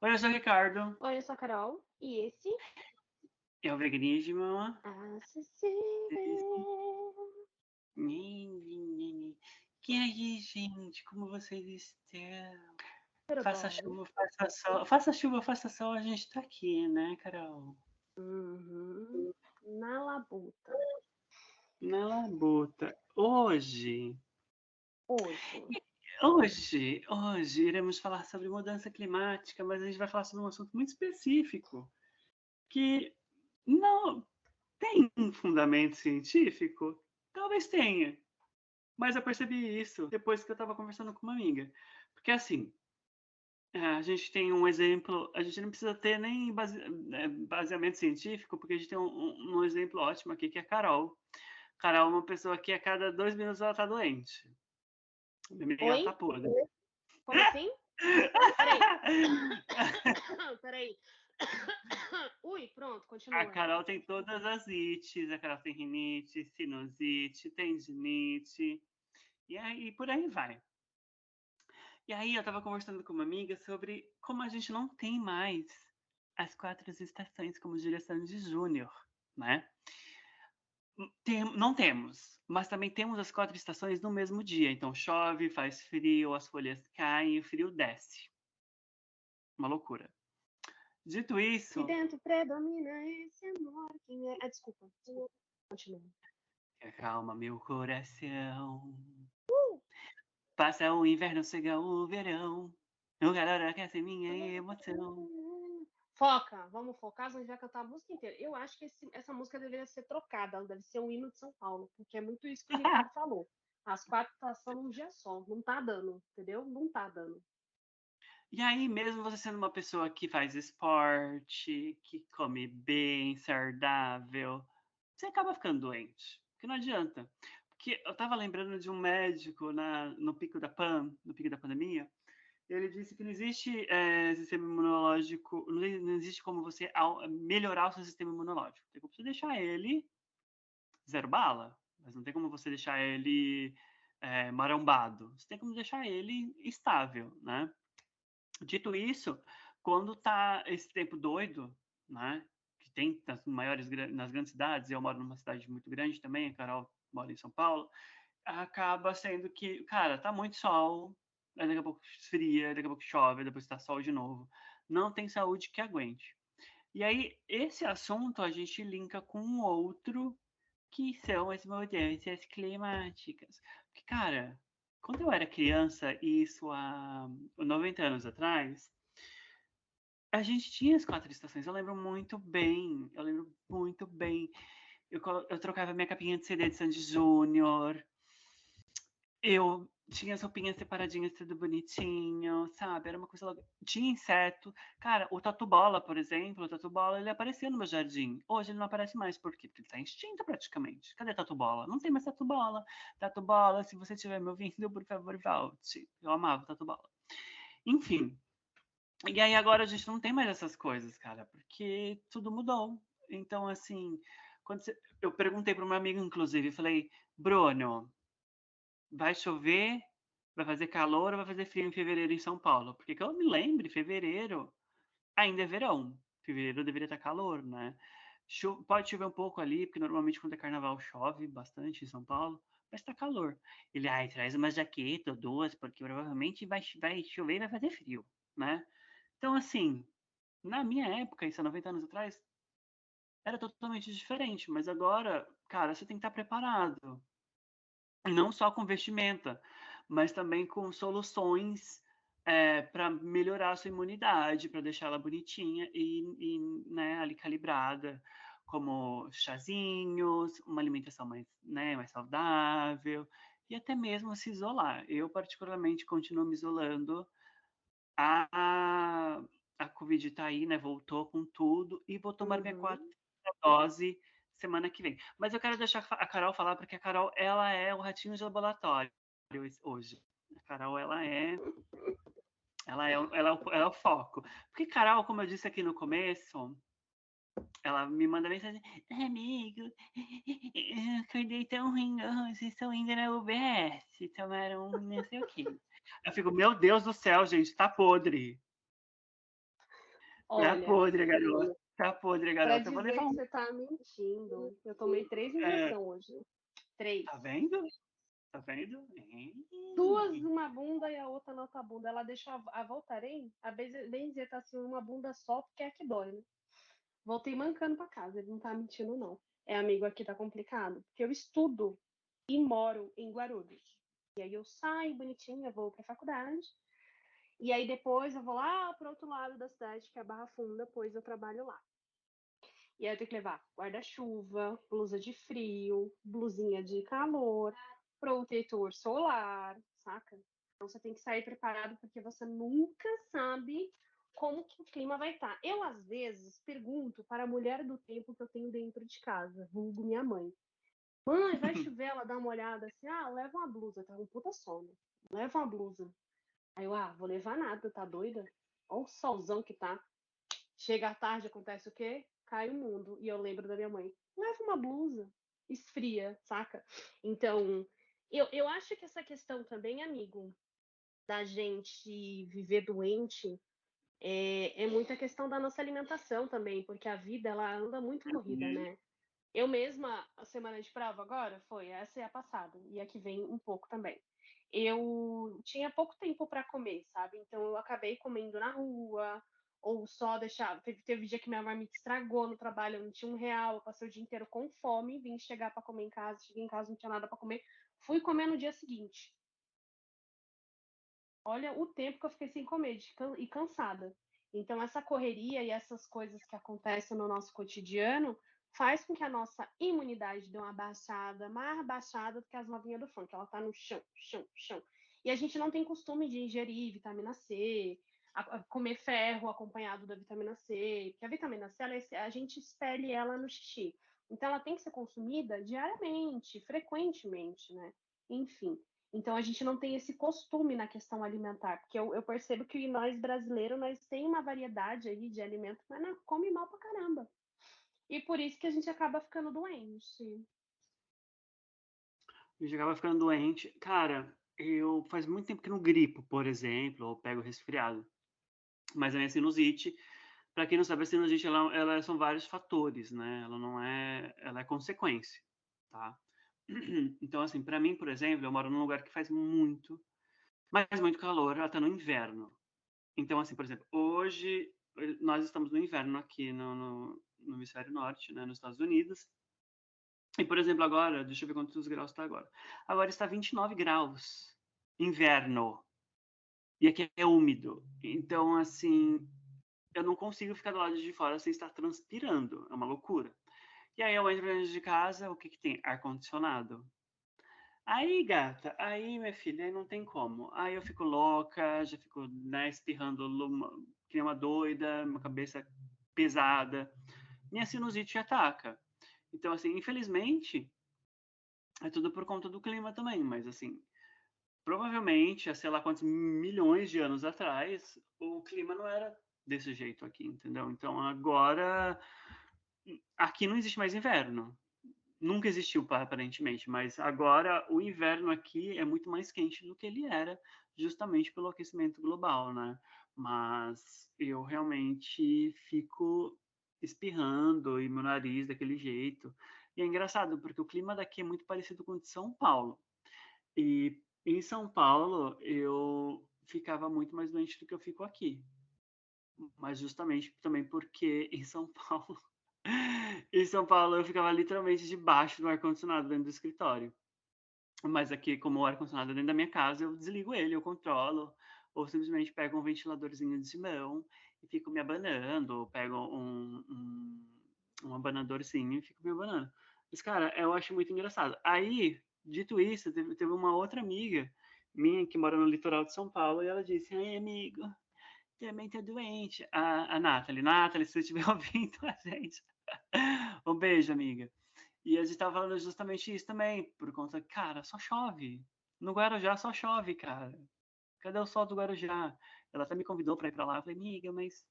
Oi, eu sou o Ricardo. Oi, eu sou a Carol. E esse? É o veganismo. Acessível. E aí, gente, como vocês estão? Tudo Faça bom? chuva, faça sol. Faça chuva, faça sol, a gente tá aqui, né, Carol? Uhum. Na labuta. Na labuta. Hoje. Hoje iremos falar sobre mudança climática, mas a gente vai falar sobre um assunto muito específico, que não tem um fundamento científico. Talvez tenha, mas eu percebi isso depois que eu estava conversando com uma amiga. Porque assim, a gente tem um exemplo, a gente não precisa ter nem baseamento científico, porque a gente tem um exemplo ótimo aqui, que é a Carol. Carol é uma pessoa que a cada 2 minutos ela tá doente. Minha ela Oi? tá podre. Como assim? Peraí. Peraí. Ui, pronto, A continua. Carol tem todas as ites, a Carol tem rinite, sinusite, tendinite, e aí por aí vai. E aí eu estava conversando com uma amiga sobre como a gente não tem mais as 4 estações, como diria Sandy Júnior, né. Não temos, mas também temos as 4 estações no mesmo dia, então chove, faz frio, as folhas caem e o frio desce. Uma loucura. Dito Se isso, dentro predomina esse amor. Quem é? Ah, desculpa. Continua. acalma meu coração. Passa o inverno, chega o verão, o calor aquece minha emoção. Foca, vamos focar, senão a gente vai cantar a música inteira. Eu acho que essa música deveria ser trocada, ela deve ser um hino de São Paulo, porque é muito isso que o Ricardo falou. As 4 estações num dia só, não tá dando, entendeu? Não tá dando. E aí, mesmo você sendo uma pessoa que faz esporte, que come bem, saudável, você acaba ficando doente, porque não adianta. Porque eu estava lembrando de um médico no pico no pico da pandemia, ele disse que não existe sistema imunológico, não existe como você melhorar o seu sistema imunológico. Tem como você deixar ele zero bala, mas não tem como você deixar ele marombado. Você tem como deixar ele estável, né? Dito isso, quando tá esse tempo doido, né, que tem nas grandes cidades, eu moro numa cidade muito grande também, a Carol mora em São Paulo, acaba sendo que, cara, tá muito sol, aí daqui a pouco esfria, daqui a pouco chove, depois tá sol de novo. Não tem saúde que aguente. E aí, esse assunto a gente linka com um outro, que são as mudanças climáticas. Porque, cara, quando eu era criança, isso há 90 anos atrás, a gente tinha as 4 estações, eu lembro muito bem. Eu trocava minha capinha de CD de Sandy Júnior, eu tinha as roupinhas separadinhas, tudo bonitinho, sabe, era uma coisa tinha inseto. Cara, o tatu-bola, por exemplo, o tatu-bola ele aparecia no meu jardim. Hoje ele não aparece mais, por quê? Porque ele tá extinto praticamente. Cadê tatu-bola? Não tem mais tatu-bola. Tatu-bola, se você estiver me ouvindo, por favor, volte. Eu amava o tatu-bola. Enfim, e aí agora a gente não tem mais essas coisas, cara, porque tudo mudou. Então, assim, eu perguntei para uma amiga, inclusive, falei, Bruno, vai chover, vai fazer calor ou vai fazer frio em fevereiro em São Paulo? Porque que eu me lembre, fevereiro ainda é verão. Fevereiro deveria estar calor, né? Pode chover um pouco ali, porque normalmente quando é carnaval chove bastante em São Paulo, mas tá calor. Ele, ai, traz uma jaqueta ou duas, porque provavelmente vai chover e vai fazer frio, né? Então, assim, na minha época, isso há 90 anos atrás, era totalmente diferente, mas agora, cara, você tem que estar preparado. Não só com vestimenta, mas também com soluções para melhorar a sua imunidade, para deixar ela bonitinha e né, ali calibrada, como chazinhos, uma alimentação mais, né, mais saudável e até mesmo se isolar. Eu, particularmente, continuo me isolando. A, a Covid tá aí, né? Voltou com tudo e vou tomar minha quarta Uhum. dose semana que vem. Mas eu quero deixar a Carol falar, porque a Carol, ela é o ratinho de laboratório hoje. A Carol, ela é o foco. Porque Carol, como eu disse aqui no começo, ela me manda mensagem, amigo, eu acordei tão ruim hoje, estou indo na UBS, tomaram não sei o quê. Eu fico, meu Deus do céu, gente, tá podre. Tá Olha, podre, garota. Tá podre, pra garota. Eu vou dizer levar que um. você tá mentindo, eu tomei 3 É, injeções hoje. 3. tá vendo? Tá vendo? 2 numa bunda e a outra na outra bunda. Ela deixou a Voltaren, a benzer tá assim, uma bunda só, porque é que dói, né? Voltei mancando pra casa, ele não tá mentindo, não. É, amigo, aqui tá complicado, porque eu estudo e moro em Guarulhos. E aí eu saio bonitinha, vou pra faculdade, e aí depois eu vou lá pro outro lado da cidade, que é a Barra Funda, depois eu trabalho lá. E aí eu tenho que levar guarda-chuva, blusa de frio, blusinha de calor, protetor solar, saca? Então você tem que sair preparado porque você nunca sabe como que o clima vai estar. Eu, às vezes, pergunto para a mulher do tempo que eu tenho dentro de casa, vulgo minha mãe. Mãe, vai chover? Ela dá uma olhada assim, ah, leva uma blusa, tá um puta sono. Leva uma blusa. Aí eu, ah, vou levar nada, tá doida? Olha o solzão que tá. Chega à tarde, acontece o quê? Cai o mundo. E eu lembro da minha mãe. Leva uma blusa. Esfria, saca? Então, eu acho que essa questão também, amigo, da gente viver doente, é muita questão da nossa alimentação também, porque a vida, ela anda muito corrida, Uhum. né? Eu mesma, a semana de prova agora, foi, essa é a passada, e a que vem um pouco também. Eu tinha pouco tempo para comer, sabe? Então eu acabei comendo na rua, ou só deixar. Teve dia que minha marmita estragou no trabalho, eu não tinha R$ 1, eu passei o dia inteiro com fome, vim chegar para comer em casa, cheguei em casa, não tinha nada para comer, fui comer no dia seguinte. Olha o tempo que eu fiquei sem comer e cansada. Então, essa correria e essas coisas que acontecem no nosso cotidiano faz com que a nossa imunidade dê uma baixada, mais baixada do que as novinhas do funk. Ela tá no chão, chão, chão. E a gente não tem costume de ingerir vitamina C, comer ferro acompanhado da vitamina C, porque a vitamina C, a gente expele ela no xixi. Então, ela tem que ser consumida diariamente, frequentemente, né? Enfim. Então a gente não tem esse costume na questão alimentar, porque eu percebo que nós brasileiros nós tem uma variedade aí de alimentos, mas não come mal pra caramba. E por isso que a gente acaba ficando doente. Eu acaba ficando doente. Cara, eu faz muito tempo que não gripo, por exemplo, ou pego resfriado. Mas a minha sinusite, para quem não sabe, a sinusite ela são vários fatores, né? Ela não é, ela é consequência, tá? Então, assim, para mim, por exemplo, eu moro num lugar que faz muito, mas muito calor, até no inverno. Então, assim, por exemplo, hoje nós estamos no inverno aqui no hemisfério norte, né, nos Estados Unidos. E, por exemplo, agora, deixa eu ver quantos graus está agora. Agora está 29 graus, inverno. E aqui é úmido. Então, assim, eu não consigo ficar do lado de fora sem estar transpirando. É uma loucura. E aí eu entro dentro de casa, o que que tem? Ar-condicionado. Aí, gata, aí, minha filha, aí não tem como. Aí eu fico louca, já fico, né, espirrando que nem uma doida, uma cabeça pesada. Minha sinusite ataca. Então, assim, infelizmente, é tudo por conta do clima também, mas assim, provavelmente, há sei lá quantos milhões de anos atrás, o clima não era desse jeito aqui, entendeu? Então agora, aqui não existe mais inverno. Nunca existiu, aparentemente, mas agora o inverno aqui é muito mais quente do que ele era, justamente pelo aquecimento global, né? Mas eu realmente fico espirrando e meu nariz daquele jeito. E é engraçado, porque o clima daqui é muito parecido com o de São Paulo. E em São Paulo eu ficava muito mais doente do que eu fico aqui. Mas justamente também porque em São Paulo, em São Paulo eu ficava literalmente debaixo do ar-condicionado dentro do escritório. Mas aqui, como o ar-condicionado é dentro da minha casa, eu desligo ele, eu controlo, ou simplesmente pego um ventiladorzinho de mão e fico me abanando, ou pego um abanadorzinho e fico me abanando. Mas, cara, eu acho muito engraçado. Aí, dito isso, teve uma outra amiga minha que mora no litoral de São Paulo e ela disse: Ai, amigo, também tô doente. A Nathalie. Nathalie, se você estiver ouvindo a gente. Um beijo, amiga. E a gente tava falando justamente isso também, por conta, cara, só chove. No Guarujá só chove, cara. Cadê o sol do Guarujá? Ela até me convidou pra ir pra lá. Eu falei, amiga, mas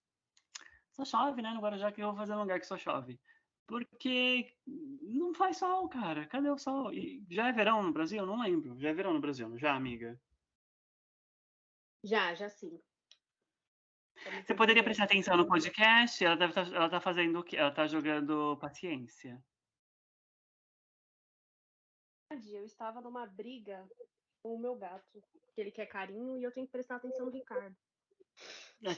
só chove, né? No Guarujá, que eu vou fazer num lugar que só chove. Porque não faz sol, cara. Cadê o sol? E já é verão no Brasil? Eu não lembro. Já é verão no Brasil, não já, amiga? Já sim. Você poderia prestar atenção no podcast, ela tá fazendo o quê? Ela tá jogando paciência. Eu estava numa briga com o meu gato, que ele quer carinho e eu tenho que prestar atenção no Ricardo.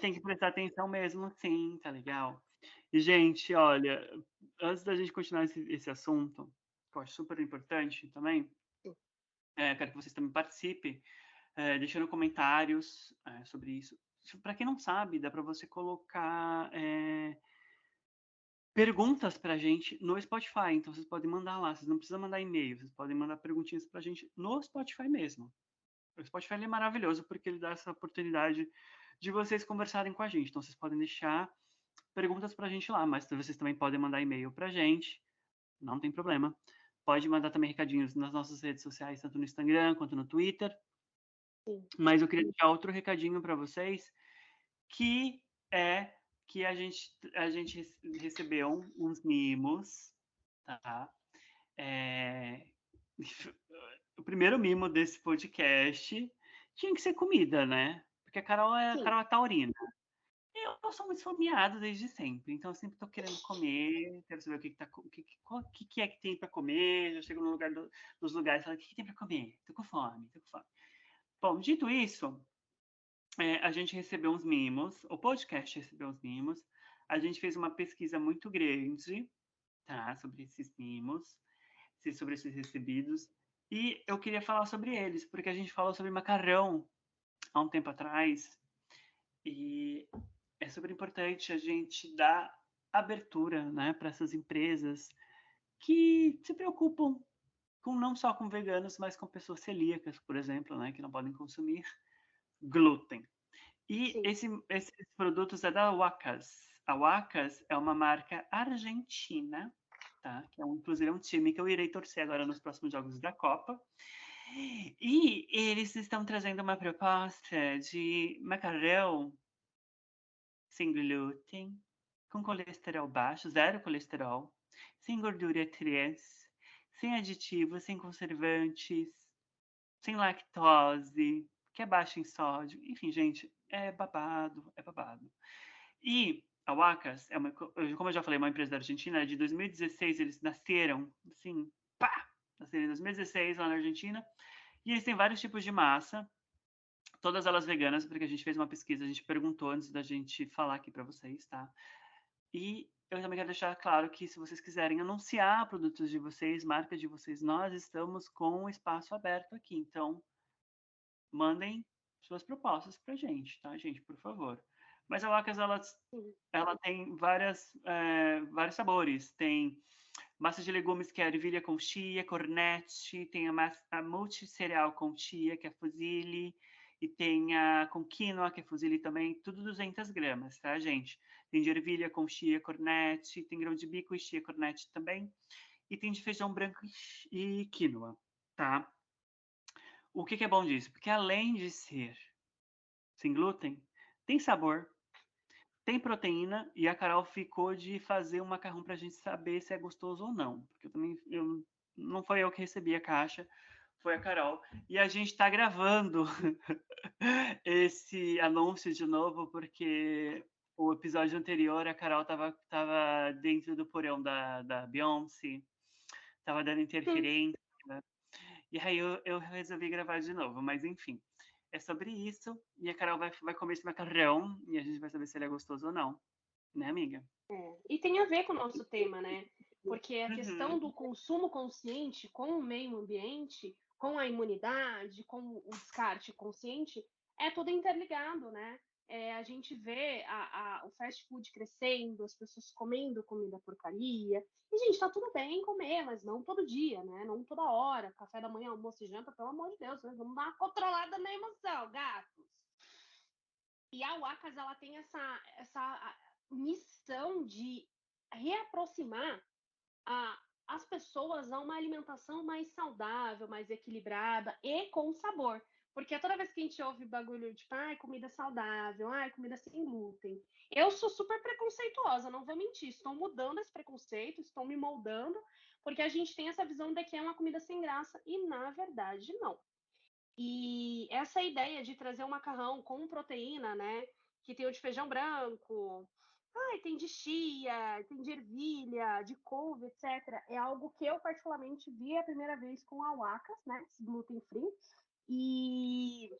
Tem que prestar atenção mesmo, sim, tá legal? E, gente, olha, antes da gente continuar esse assunto, que eu acho super importante também, quero que vocês também participem, deixando comentários sobre isso. Para quem não sabe, dá para você colocar perguntas para a gente no Spotify. Então, vocês podem mandar lá. Vocês não precisam mandar e-mail. Vocês podem mandar perguntinhas para a gente no Spotify mesmo. O Spotify é maravilhoso porque ele dá essa oportunidade de vocês conversarem com a gente. Então, vocês podem deixar perguntas para a gente lá, mas vocês também podem mandar e-mail para a gente. Não tem problema. Pode mandar também recadinhos nas nossas redes sociais, tanto no Instagram quanto no Twitter. Sim. Mas eu queria deixar outro recadinho para vocês, que é que a gente recebeu uns mimos, tá? O primeiro mimo desse podcast tinha que ser comida, né? Porque a Carol é taurina. Eu sou muito esfomeado desde sempre, então eu sempre tô querendo comer, quero saber o que é que tem para comer. Eu chego no lugar nos lugares e falo, o que tem para comer? Tô com fome, tô com fome. Bom, dito isso, a gente recebeu uns mimos, o podcast recebeu uns mimos, a gente fez uma pesquisa muito grande, tá, sobre esses mimos, sobre esses recebidos, e eu queria falar sobre eles, porque a gente falou sobre macarrão há um tempo atrás, e é super importante a gente dar abertura, né, para essas empresas que se preocupam com não só com veganos, mas com pessoas celíacas, por exemplo, né, que não podem consumir glúten. E esses produtos é da Wacas. A Wacas é uma marca argentina, tá? Que inclusive é um time que eu irei torcer agora nos próximos jogos da Copa. E eles estão trazendo uma proposta de macarrão sem glúten, com colesterol baixo, zero colesterol, sem gordura trans, sem aditivos, sem conservantes, sem lactose, que é baixo em sódio. Enfim, gente, é babado, é babado. E a Wacas, como eu já falei, uma empresa da Argentina, de 2016 eles nasceram, assim, pá! Nasceram em 2016 lá na Argentina. E eles têm vários tipos de massa, todas elas veganas, porque a gente fez uma pesquisa, a gente perguntou antes da gente falar aqui para vocês, tá? E eu também quero deixar claro que se vocês quiserem anunciar produtos de vocês, marcas de vocês, nós estamos com o espaço aberto aqui. Então, mandem suas propostas pra gente, tá, gente? Por favor. Mas a Wacas, ela tem vários sabores. Tem massa de legumes, que é a ervilha com chia, cornete. Tem a multissereal com chia, que é fusilli. E tem a com quinoa, que é fusilli também. Tudo 200 gramas, tá, gente? Tem de ervilha com chia, cornete. Tem grão de bico e chia, cornete também. E tem de feijão branco e quinoa, tá? O que é bom disso? Porque além de ser sem glúten, tem sabor, tem proteína, e a Carol ficou de fazer um macarrão para a gente saber se é gostoso ou não. Porque não foi eu que recebi a caixa, foi a Carol. E a gente está gravando esse anúncio de novo, porque o episódio anterior a Carol tava dentro do porão da Beyoncé, tava dando interferência. E aí eu resolvi gravar de novo, mas enfim. É sobre isso, e a Carol vai comer esse macarrão, e a gente vai saber se ele é gostoso ou não. Né, amiga? E tem a ver com o nosso tema, né? Porque a questão Uhum. do consumo consciente com o meio ambiente, com a imunidade, com o descarte consciente, é tudo interligado, né? A gente vê o fast food crescendo, as pessoas comendo comida porcaria. E, gente, tá tudo bem comer, mas não todo dia, né? Não toda hora. Café da manhã, almoço e janta, pelo amor de Deus, né? Vamos dar uma controlada na emoção, gatos. E a Wacas, ela tem essa missão de reaproximar as pessoas a uma alimentação mais saudável, mais equilibrada e com sabor. Porque toda vez que a gente ouve bagulho de comida saudável, comida sem glúten, eu sou super preconceituosa, não vou mentir. Estou mudando esse preconceito, estou me moldando, porque a gente tem essa visão de que é uma comida sem graça e, na verdade, não. E essa ideia de trazer um macarrão com proteína, né? que tem o de feijão branco, tem de chia, tem de ervilha, de couve, etc. É algo que eu particularmente vi a primeira vez com a Wacas, né, gluten free, e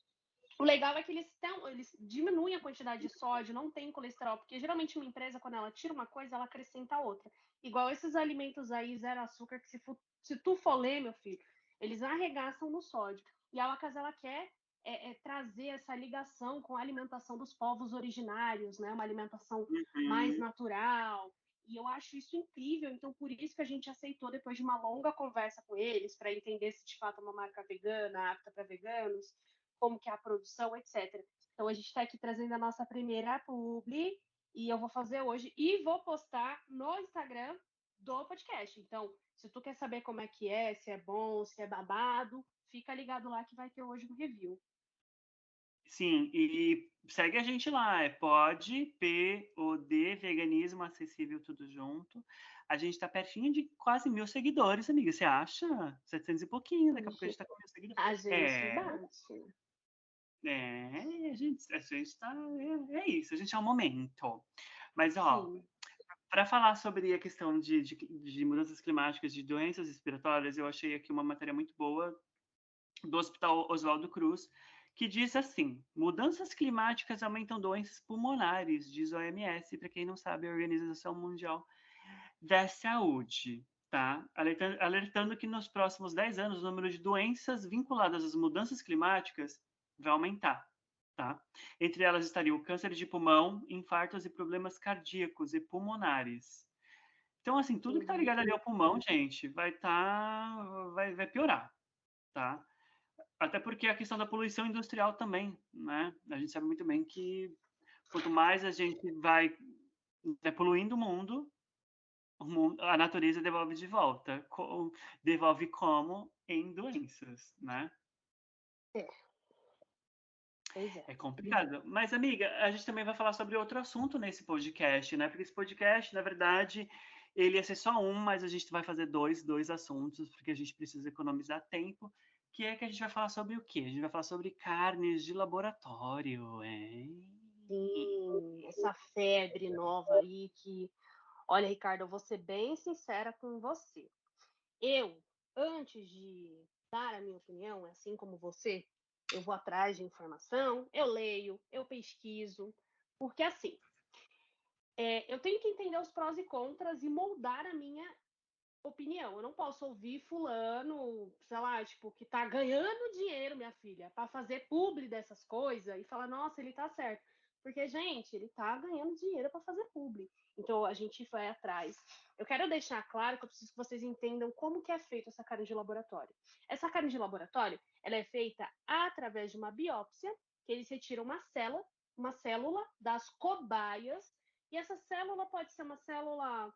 o legal é que eles diminuem a quantidade de sódio, não tem colesterol, porque geralmente uma empresa, quando ela tira uma coisa, ela acrescenta outra. Igual esses alimentos aí, zero açúcar, que se tu for ler, meu filho, eles arregaçam no sódio. E a Wacas, ela quer trazer essa ligação com a alimentação dos povos originários, né? Uma alimentação mais Uhum. natural. E eu acho isso incrível, então por isso que a gente aceitou, depois de uma longa conversa com eles, para entender se de fato é uma marca vegana, apta para veganos, como que é a produção, etc. Então a gente está aqui trazendo a nossa primeira publi e eu vou fazer hoje e vou postar no Instagram do podcast. Então, se tu quer saber como é que é, se é bom, se é babado, fica ligado lá que vai ter hoje um review. Sim, e segue a gente lá, é POD, Veganismo Acessível, tudo junto. A gente tá pertinho de quase 1.000 seguidores, amiga, você acha? 700 e pouquinho, daqui a pouco a gente tá com 1.000 seguidores. A gente bate. A gente tá, é isso, a gente é um momento. Mas, ó, Sim. para falar sobre a questão de mudanças climáticas, de doenças respiratórias, eu achei aqui uma matéria muito boa do Hospital Oswaldo Cruz, que diz assim: mudanças climáticas aumentam doenças pulmonares, diz a OMS, para quem não sabe, a Organização Mundial da Saúde, tá? Alertando que nos próximos 10 anos o número de doenças vinculadas às mudanças climáticas vai aumentar, tá? Entre elas estariam o câncer de pulmão, infartos e problemas cardíacos e pulmonares. Então, assim, tudo que tá ligado ali ao pulmão, gente, vai piorar, tá? Até porque a questão da poluição industrial também, né? A gente sabe muito bem que quanto mais a gente vai poluindo o mundo, a natureza devolve de volta. Devolve como? Em doenças, né? É. Pois é. É complicado. Mas, amiga, a gente também vai falar sobre outro assunto nesse podcast, né? Porque esse podcast, na verdade, ele ia ser só um, mas a gente vai fazer dois assuntos, porque a gente precisa economizar tempo. Que é que a gente vai falar sobre o quê? A gente vai falar sobre carnes de laboratório, hein? Sim, essa febre nova aí que... Olha, Ricardo, eu vou ser bem sincera com você. Eu, antes de dar a minha opinião, assim como você, eu vou atrás de informação, eu leio, eu pesquiso, porque assim, eu tenho que entender os prós e contras e moldar a minha opinião. Eu não posso ouvir fulano, sei lá, tipo, que tá ganhando dinheiro, minha filha, para fazer publi dessas coisas e falar, nossa, ele tá certo. Porque, gente, ele tá ganhando dinheiro para fazer publi. Então a gente vai atrás. Eu quero deixar claro que eu preciso que vocês entendam como que é feita essa carne de laboratório. Essa carne de laboratório, ela é feita através de uma biópsia, que eles retiram uma célula das cobaias, e essa célula pode ser uma célula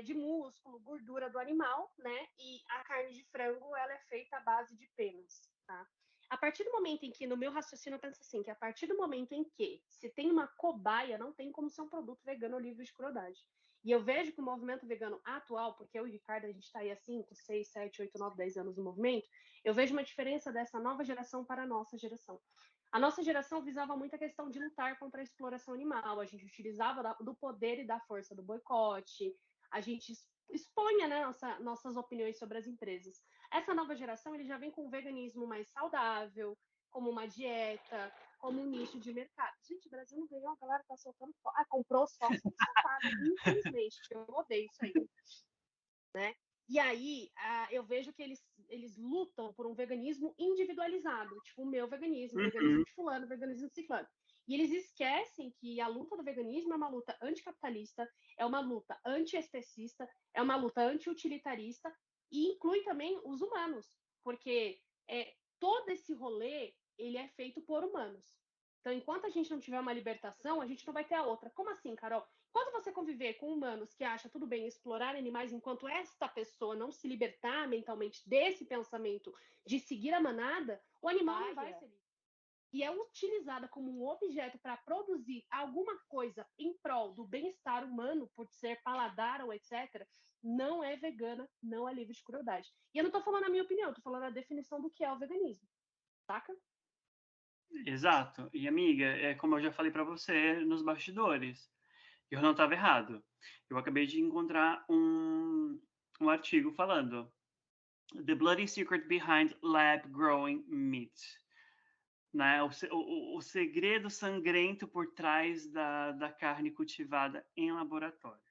de músculo, gordura do animal, né? E a carne de frango, ela é feita à base de penas, tá? A partir do momento em que, no meu raciocínio, eu penso assim, que a partir do momento em que se tem uma cobaia, não tem como ser um produto vegano livre de crueldade. E eu vejo que o movimento vegano atual, porque eu e o Ricardo, a gente está aí há 5, 6, 7, 8, 9, 10 anos no movimento, eu vejo uma diferença dessa nova geração para a nossa geração. A nossa geração visava muito a questão de lutar contra a exploração animal, a gente utilizava do poder e da força do boicote, a gente expunha, né, nossas opiniões sobre as empresas. Essa nova geração ele já vem com um veganismo mais saudável, como uma dieta, como um nicho de mercado. Gente, o Brasil não ganhou, a galera tá soltando... comprou só sendo soltada, infelizmente. Eu odeio isso aí. Né? E aí, eu vejo que eles lutam por um veganismo individualizado, tipo o meu veganismo, o veganismo Uhum. de fulano, o veganismo de ciclano. E eles esquecem que a luta do veganismo é uma luta anticapitalista, é uma luta antiespecista, é uma luta anti-utilitarista e inclui também os humanos, porque todo esse rolê ele é feito por humanos. Então, enquanto a gente não tiver uma libertação, a gente não vai ter a outra. Como assim, Carol? Quando você conviver com humanos que acham tudo bem explorar animais enquanto esta pessoa não se libertar mentalmente desse pensamento de seguir a manada, o animal não vai ser livre. E é utilizada como um objeto para produzir alguma coisa em prol do bem-estar humano, por ser paladar ou etc., não é vegana, não é livre de crueldade. E eu não estou falando a minha opinião, estou falando a definição do que é o veganismo. Saca? Exato. E, amiga, é como eu já falei para você nos bastidores, eu não estava errado. Eu acabei de encontrar um artigo falando The Bloody Secret Behind Lab Growing Meat. Né? O segredo sangrento por trás da carne cultivada em laboratório.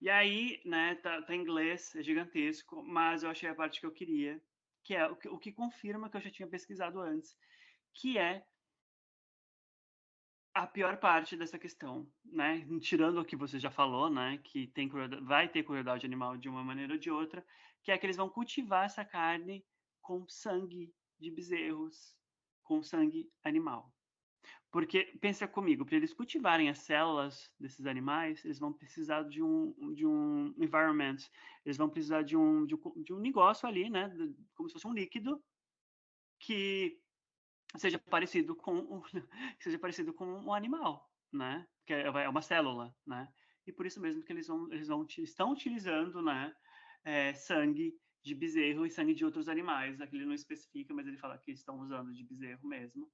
E aí, né, tá em inglês, é gigantesco, mas eu achei a parte que eu queria, que é o que confirma que eu já tinha pesquisado antes, que é a pior parte dessa questão, né? Tirando o que você já falou, né? Que vai ter crueldade animal de uma maneira ou de outra, que é que eles vão cultivar essa carne com sangue de bezerros, com sangue animal. Porque, pensa comigo, para eles cultivarem as células desses animais, eles vão precisar de um environment, eles vão precisar de um negócio ali, né? Como se fosse um líquido que seja parecido com seja parecido com um animal, né? Que é uma célula, né? E por isso mesmo que estão utilizando, né? Sangue de bezerro e sangue de outros animais. Aqui ele não especifica, mas ele fala que estão usando de bezerro mesmo.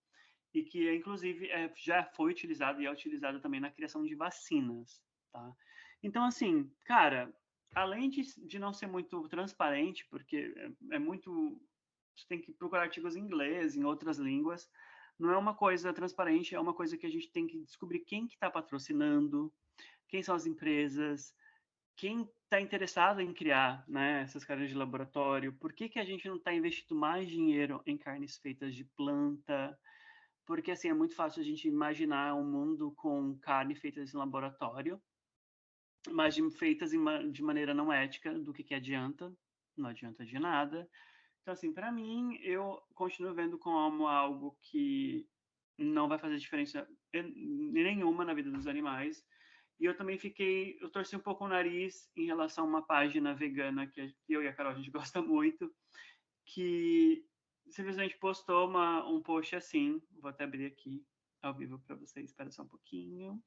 E que, inclusive, já foi utilizado e é utilizado também na criação de vacinas, tá? Então, assim, cara, além de não ser muito transparente, porque é muito você tem que procurar artigos em inglês, em outras línguas. Não é uma coisa transparente, é uma coisa que a gente tem que descobrir quem que está patrocinando, quem são as empresas, quem está interessado em criar, né, essas carnes de laboratório, por que que a gente não está investindo mais dinheiro em carnes feitas de planta, porque assim é muito fácil a gente imaginar um mundo com carne feita em laboratório, mas feitas de maneira não ética, do que adianta? Não adianta de nada. Então, assim, para mim, eu continuo vendo como algo que não vai fazer diferença nenhuma na vida dos animais. E eu também eu torci um pouco o nariz em relação a uma página vegana que eu e a Carol a gente gosta muito, que simplesmente postou um post assim, vou até abrir aqui ao vivo para vocês, espera só um pouquinho,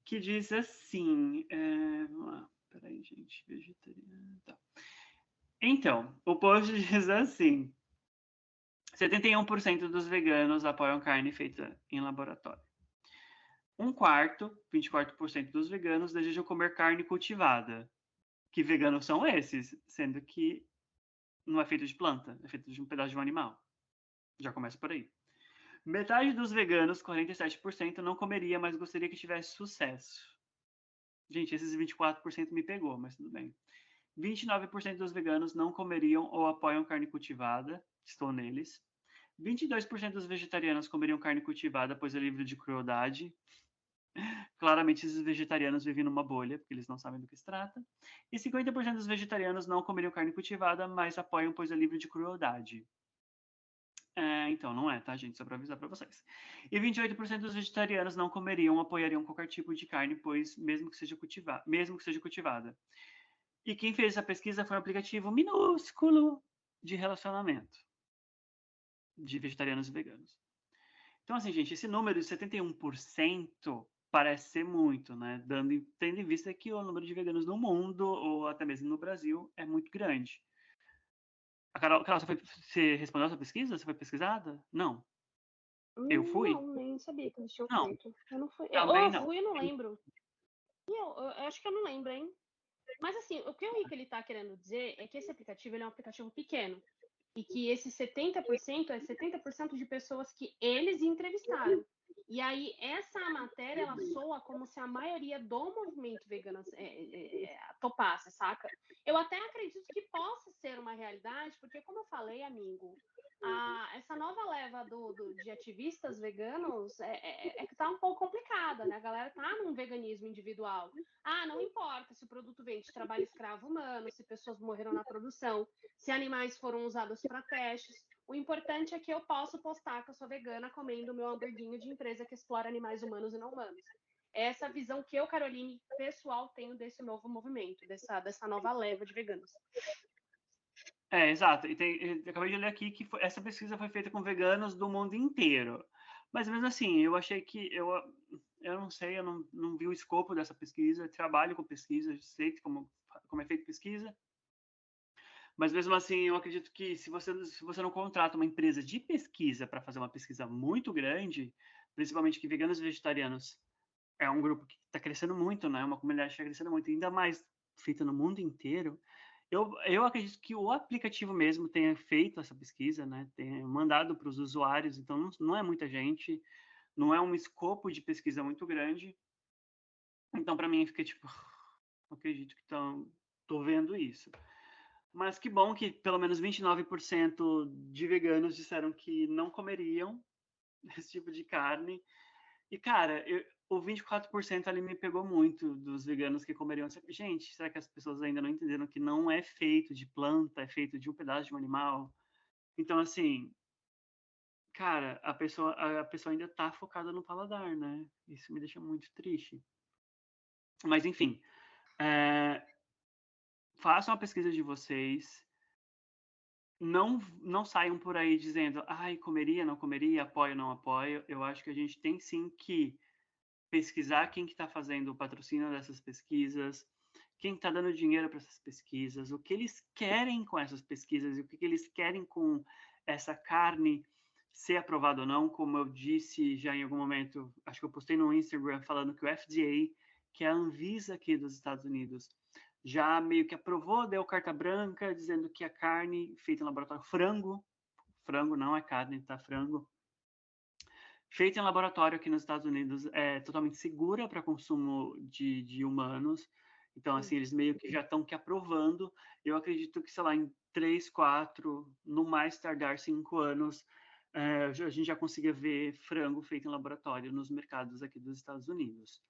que diz assim, vamos lá, peraí, gente, vegetariano, tá. Então, o post diz assim: 71% dos veganos apoiam carne feita em laboratório. Um quarto, 24% dos veganos desejam comer carne cultivada. Que veganos são esses? Sendo que não é feito de planta, é feito de um pedaço de um animal. Já começa por aí. Metade dos veganos, 47%, não comeria, mas gostaria que tivesse sucesso. Gente, esses 24% me pegou, mas tudo bem. 29% dos veganos não comeriam ou apoiam carne cultivada. Estou neles. 22% dos vegetarianos comeriam carne cultivada, pois é livre de crueldade. Claramente, esses vegetarianos vivem numa bolha, porque eles não sabem do que se trata. E 50% dos vegetarianos não comeriam carne cultivada, mas apoiam, pois é livre de crueldade. Então, não é, tá, gente? Só para avisar para vocês. E 28% dos vegetarianos não comeriam ou apoiariam qualquer tipo de carne, pois mesmo que seja cultivada. E quem fez essa pesquisa foi um aplicativo minúsculo de relacionamento de vegetarianos e veganos. Então, assim, gente, esse número de 71% parece ser muito, né? Tendo em vista que o número de veganos no mundo, ou até mesmo no Brasil, é muito grande. A Carol, você respondeu essa pesquisa? Você foi pesquisada? Não. Eu fui? Não, nem sabia que eles tinham Não, feito. Eu não fui. Ou também eu não. fui, eu não lembro. Eu acho que eu não lembro, hein? Mas assim, o que o Rico ele tá querendo dizer é que esse aplicativo ele é um aplicativo pequeno. E que esse 70% é 70% de pessoas que eles entrevistaram. E aí, essa matéria, ela soa como se a maioria do movimento vegano topasse, saca? Eu até acredito que possa ser uma realidade, porque, como eu falei, amigo, essa nova leva de ativistas veganos que tá um pouco complicada, né? A galera tá num veganismo individual. Ah, não importa se o produto vem de trabalho escravo humano, se pessoas morreram na produção, se animais foram usados para testes. O importante é que eu posso postar que eu sou vegana comendo meu hamburguinho de empresa que explora animais humanos e não humanos. É essa visão que eu, Caroline, pessoal, tenho desse novo movimento, dessa nova leva de veganos. Exato. Eu acabei de ler aqui que essa pesquisa foi feita com veganos do mundo inteiro. Mas mesmo assim, eu achei que eu não sei, eu não vi o escopo dessa pesquisa. Eu trabalho com pesquisa, sei como é feita pesquisa. Mas mesmo assim, eu acredito que se você não contrata uma empresa de pesquisa para fazer uma pesquisa muito grande, principalmente que veganos e vegetarianos é um grupo que está crescendo muito, né? Uma comunidade que está crescendo muito, ainda mais feita no mundo inteiro. Eu acredito que o aplicativo mesmo tenha feito essa pesquisa, né? Tenha mandado para os usuários, então não é muita gente, não é um escopo de pesquisa muito grande. Então, para mim, fica tipo, não acredito que tô vendo isso. Mas que bom que pelo menos 29% de veganos disseram que não comeriam esse tipo de carne. E, cara, o 24% ali me pegou muito dos veganos que comeriam. Gente, será que as pessoas ainda não entenderam que não é feito de planta, é feito de um pedaço de um animal? Então, assim, cara, a pessoa ainda tá focada no paladar, né? Isso me deixa muito triste. Mas, enfim, é, façam a pesquisa de vocês. Não saiam por aí dizendo, ai, comeria, não comeria, apoio, não apoio. Eu acho que a gente tem sim que pesquisar quem que está fazendo o patrocínio dessas pesquisas, quem está dando dinheiro para essas pesquisas, o que eles querem com essas pesquisas e o que eles querem com essa carne ser aprovada ou não. Como eu disse já em algum momento, acho que eu postei no Instagram falando que o FDA, que é a Anvisa aqui dos Estados Unidos, já meio que aprovou, deu carta branca, dizendo que a carne feita em laboratório, frango não é carne, tá? Frango, feita em laboratório aqui nos Estados Unidos, é totalmente segura para consumo de humanos. Então, assim, eles meio que já estão que aprovando. Eu acredito que, sei lá, em 3, 4, no mais tardar 5 anos, a gente já consiga ver frango feito em laboratório nos mercados aqui dos Estados Unidos.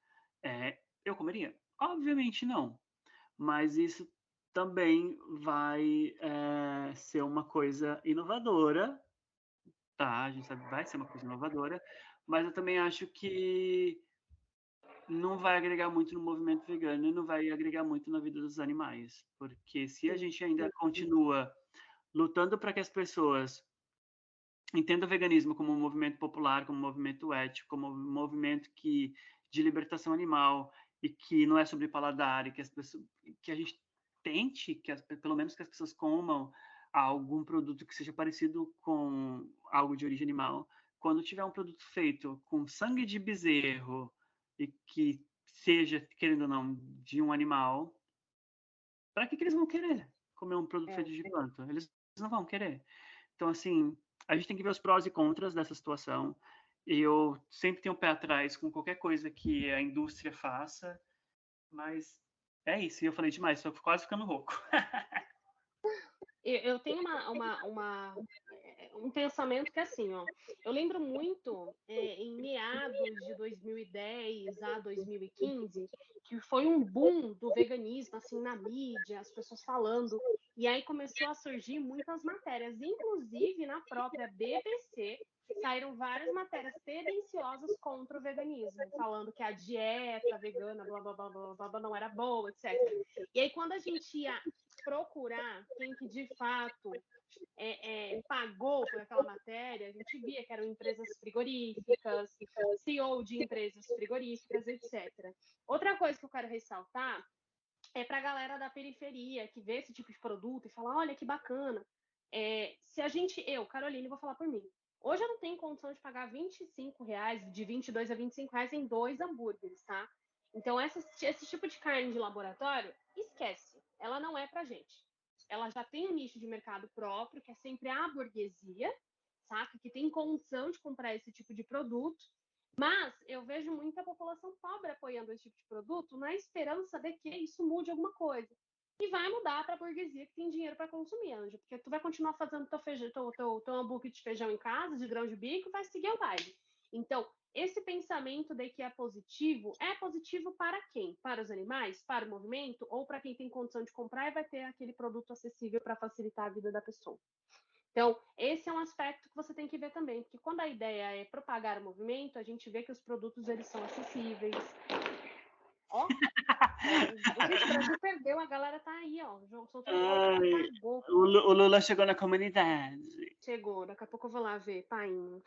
Eu comeria? Obviamente não, mas isso também vai ser uma coisa inovadora, tá? A gente sabe que vai ser uma coisa inovadora, mas eu também acho que não vai agregar muito no movimento vegano e não vai agregar muito na vida dos animais, porque se a Sim. gente ainda continua lutando para que as pessoas entendam o veganismo como um movimento popular, como um movimento ético, como um movimento de libertação animal e que não é sobre paladar e que a gente tente pelo menos que as pessoas comam algum produto que seja parecido com algo de origem animal. Quando tiver um produto feito com sangue de bezerro e que seja, querendo ou não, de um animal, para que eles vão querer comer um produto É. feito de planta? Eles não vão querer. Então, assim, a gente tem que ver os prós e contras dessa situação. Eu sempre tenho o pé atrás com qualquer coisa que a indústria faça, mas é isso. E eu falei demais, estou quase ficando rouco. Eu tenho um pensamento que é assim, ó. Eu lembro muito em meados de 2010 a 2015, que foi um boom do veganismo, assim, na mídia, as pessoas falando. E aí começou a surgir muitas matérias, inclusive na própria BBC, saíram várias matérias tendenciosas contra o veganismo, falando que a dieta vegana, blá, blá, blá, blá, blá, blá, não era boa, etc. E aí, quando a gente ia procurar quem que de fato pagou por aquela matéria, a gente via que eram empresas frigoríficas, CEO de empresas frigoríficas, etc. Outra coisa que eu quero ressaltar é para a galera da periferia que vê esse tipo de produto e fala, olha que bacana. Se a gente, eu, Caroline, vou falar por mim. Hoje eu não tenho condição de pagar R$ 25, de 22 a R$ 25 em 2 hambúrgueres, tá? Então, esse tipo de carne de laboratório, esquece. Ela não é pra gente. Ela já tem um nicho de mercado próprio, que é sempre a burguesia, saca? Que tem condição de comprar esse tipo de produto. Mas eu vejo muita população pobre apoiando esse tipo de produto na esperança de que isso mude alguma coisa. E vai mudar para a burguesia que tem dinheiro para consumir, Anja, porque tu vai continuar fazendo teu hambúrguer de feijão em casa, de grão de bico, e vai seguir o baile. Então, esse pensamento de que é positivo para quem? Para os animais? Para o movimento? Ou para quem tem condição de comprar e vai ter aquele produto acessível para facilitar a vida da pessoa? Então, esse é um aspecto que você tem que ver também, porque quando a ideia é propagar o movimento, a gente vê que os produtos eles são acessíveis. Ó, gente, o Brasil perdeu, a galera tá aí, ó, soltando fogo que Ai, apagou. o Lula chegou na comunidade. Chegou, daqui a pouco eu vou lá ver, painho.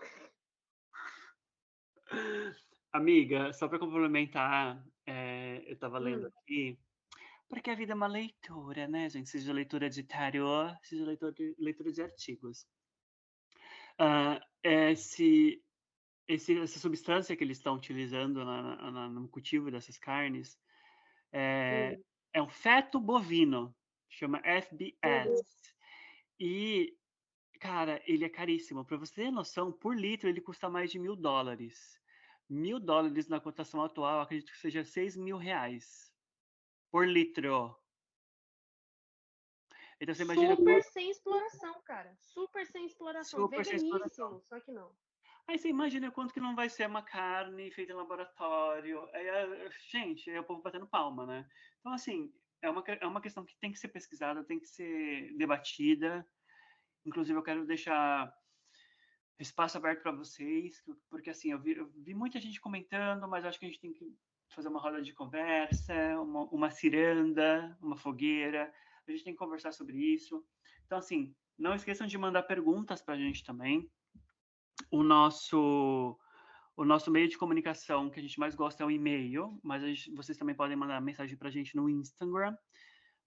Amiga, só para complementar, eu estava lendo Hum, aqui, Porque a vida é uma leitura, né, gente? Seja leitura de tarô, seja leitura de artigos. Esse essa substância que eles estão utilizando no cultivo dessas carnes, é Hum, é um feto bovino, chama FBS. uhum. E, cara, ele é caríssimo. Para você ter noção, por litro ele custa mais de $1.000. $1.000 na cotação atual, acredito que seja R$ 6.000 por litro. Então você imagina Super quanto sem exploração, cara. Super sem exploração. super sem exploração. Veganíssimo, só que não. Aí você imagina quanto que não vai ser uma carne feita em laboratório. Aí, gente, aí o povo batendo palma, né? Então, assim, é uma questão que tem que ser pesquisada, tem que ser debatida. Inclusive, eu quero deixar espaço aberto para vocês, porque, assim, eu vi muita gente comentando, mas acho que a gente tem que fazer uma roda de conversa, uma ciranda, uma fogueira. A gente tem que conversar sobre isso. Então, assim, não esqueçam de mandar perguntas para a gente também. O nosso o nosso meio de comunicação que a gente mais gosta é o e-mail, mas vocês também podem mandar mensagem para a gente no Instagram.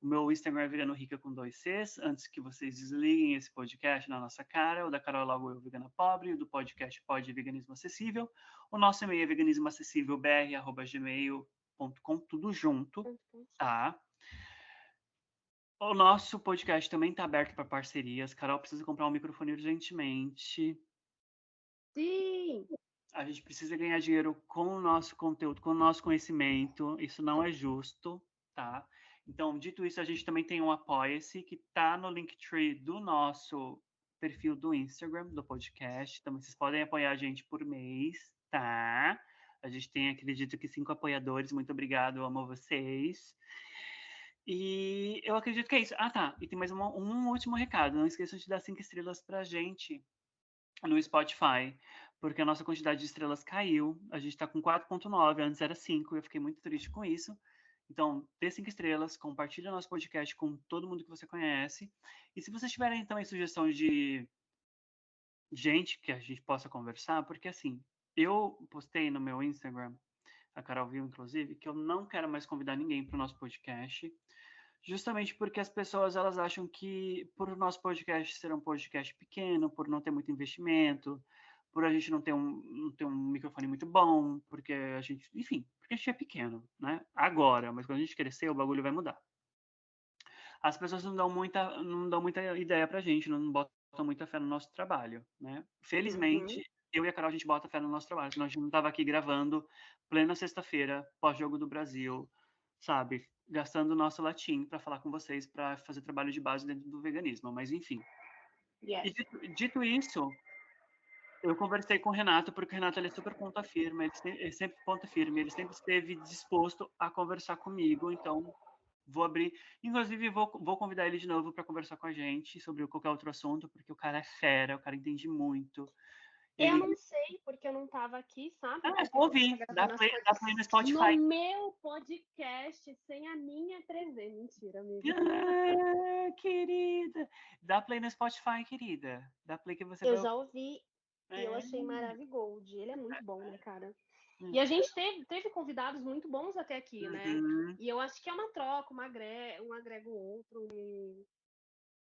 O meu Instagram é Vegano Rica com 2 Cs. Antes que vocês desliguem esse podcast na nossa cara, o da Carol Logo Eu Vegana Pobre, o do podcast Pode Veganismo Acessível. O nosso e-mail é veganismoacessívelbr@gmail.com, tudo junto, tá? O nosso podcast também está aberto para parcerias. Carol precisa comprar um microfone urgentemente. Sim! A gente precisa ganhar dinheiro com o nosso conteúdo, com o nosso conhecimento. Isso não é justo, tá? Então, dito isso, a gente também tem um Apoia-se que tá no Linktree do nosso perfil do Instagram, do podcast. Também vocês podem apoiar a gente por mês, tá? A gente tem, acredito que 5 apoiadores. Muito obrigado, eu amo vocês. E eu acredito que é isso. Ah, tá. E tem mais um último recado. Não esqueçam de dar 5 estrelas pra gente no Spotify, porque a nossa quantidade de estrelas caiu. A gente está com 4,9, antes era 5, eu fiquei muito triste com isso. Então, dê 5 estrelas, compartilhe o nosso podcast com todo mundo que você conhece. E se vocês tiverem, então, aí, sugestões de gente que a gente possa conversar, porque assim, eu postei no meu Instagram, a Carol viu, inclusive, que eu não quero mais convidar ninguém para o nosso podcast, justamente porque as pessoas elas acham que por o nosso podcast ser um podcast pequeno, por não ter muito investimento, por a gente não ter um microfone muito bom, porque a gente, enfim, porque a gente é pequeno, né? Agora, mas quando a gente crescer, o bagulho vai mudar. As pessoas não dão muita ideia pra gente, não botam muita fé no nosso trabalho, né? Uhum. Felizmente, eu e a Carol, a gente bota fé no nosso trabalho, senão a gente não tava aqui gravando plena sexta-feira, pós-jogo do Brasil, sabe? Gastando o nosso latim para falar com vocês, para fazer trabalho de base dentro do veganismo, mas enfim. E Yes. dito isso, eu conversei com o Renato, porque o Renato ele é super ponta firme, ele sempre ponta firme, ele sempre esteve disposto a conversar comigo, então vou abrir. Inclusive, vou convidar ele de novo para conversar com a gente sobre qualquer outro assunto, porque o cara é fera, o cara entende muito. Eu Ele. não sei, porque eu não estava aqui, sabe? Ah, é Porque só a gente está ouvir, gravando as dá coisas play no no Spotify. meu podcast, sem a minha presença. Mentira, amiga. Ah, querida. Dá play no Spotify, querida. Dá play que você Eu vai. já ouvi e eu É. achei maravigold. Ele é muito bom, né, cara? E Hum. a gente teve convidados muito bons até aqui, né? Uhum. E eu acho que é uma troca, um agrega o outro.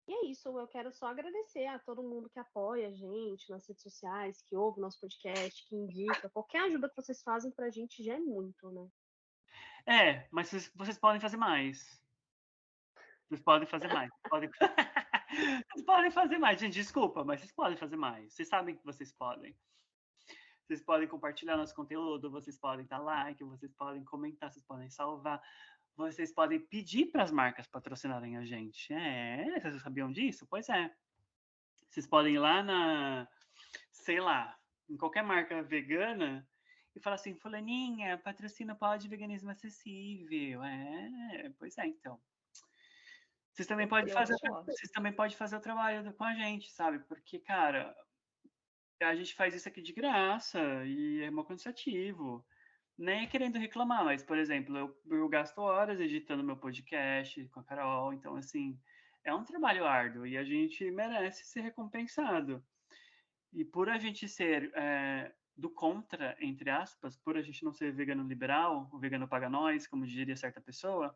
E é isso, eu quero só agradecer a todo mundo que apoia a gente nas redes sociais, que ouve o nosso podcast, que indica. Qualquer ajuda que vocês fazem pra gente já é muito, né? É, mas vocês podem fazer mais. Vocês podem fazer mais. Podem... vocês podem fazer mais. Gente, desculpa, mas vocês podem fazer mais. Vocês sabem que vocês podem. Vocês podem compartilhar nosso conteúdo, vocês podem dar like, vocês podem comentar, vocês podem salvar, vocês podem pedir para as marcas patrocinarem a gente. É, vocês sabiam disso? Pois é. Vocês podem ir lá sei lá, em qualquer marca vegana e falar assim, fulaninha, patrocina Pode Veganismo Acessível. É, pois é, então. Eu acho ótimo. Vocês também podem fazer o trabalho com a gente, sabe? Porque, cara, a gente faz isso aqui de graça e é mó cansativo. Nem querendo reclamar, mas, por exemplo, eu gasto horas editando meu podcast com a Carol, então, assim, é um trabalho árduo e a gente merece ser recompensado. E por a gente ser do contra, entre aspas, por a gente não ser vegano liberal, o vegano paga nós, como diria certa pessoa,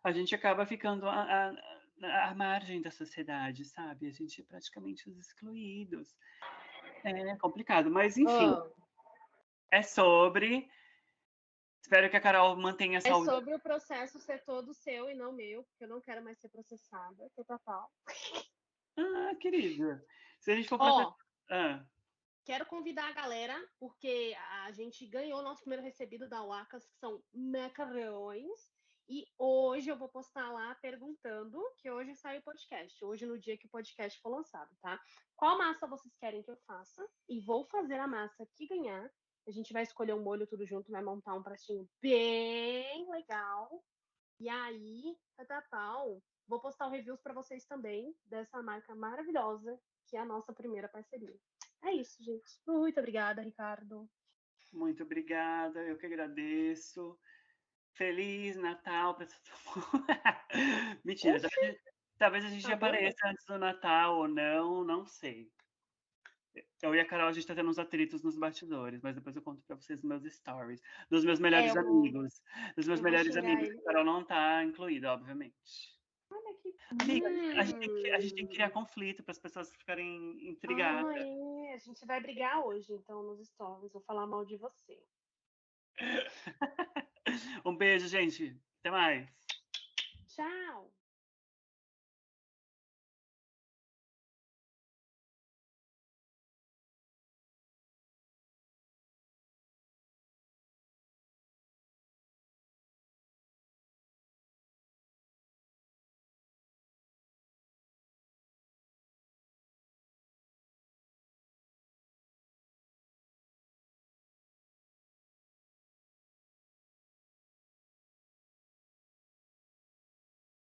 a gente acaba ficando à margem da sociedade, sabe? A gente é praticamente os excluídos. É complicado, mas enfim, Hã. é sobre. Espero que a Carol mantenha a É saúde. sobre o processo ser todo seu e não meu, porque eu não quero mais ser processada, total. Ah, querida, se a gente for processar. Ó, Ah, quero convidar a galera, porque a gente ganhou nosso primeiro recebido da Wacas, que são macarrões. E hoje eu vou postar lá perguntando, que hoje sai o podcast, hoje no dia que o podcast for lançado, tá? Qual massa vocês querem que eu faça? E vou fazer a massa que ganhar. A gente vai escolher o molho tudo junto, vai montar um pratinho bem legal. E aí, tal, vou postar o reviews para vocês também dessa marca maravilhosa, que é a nossa primeira parceria. É isso, gente. Muito obrigada, Ricardo. muito obrigada, eu que agradeço. Feliz Natal para todo mundo. Mentira, Oxi, talvez a gente tá doida? apareça antes do Natal ou não, não sei. Eu e a Carol, a gente tá tendo uns atritos nos bastidores, mas depois eu conto pra vocês nos meus stories. Dos meus É, melhores amigos. Dos meus eu vou melhores xingar amigos, ele. que a Carol não tá incluída, obviamente. Olha que. Amiga, a gente tem que criar conflito para as pessoas ficarem Ah, intrigadas. é. A gente vai brigar hoje, então, nos stories. Vou falar mal de você. Um beijo, gente. Até mais. Tchau!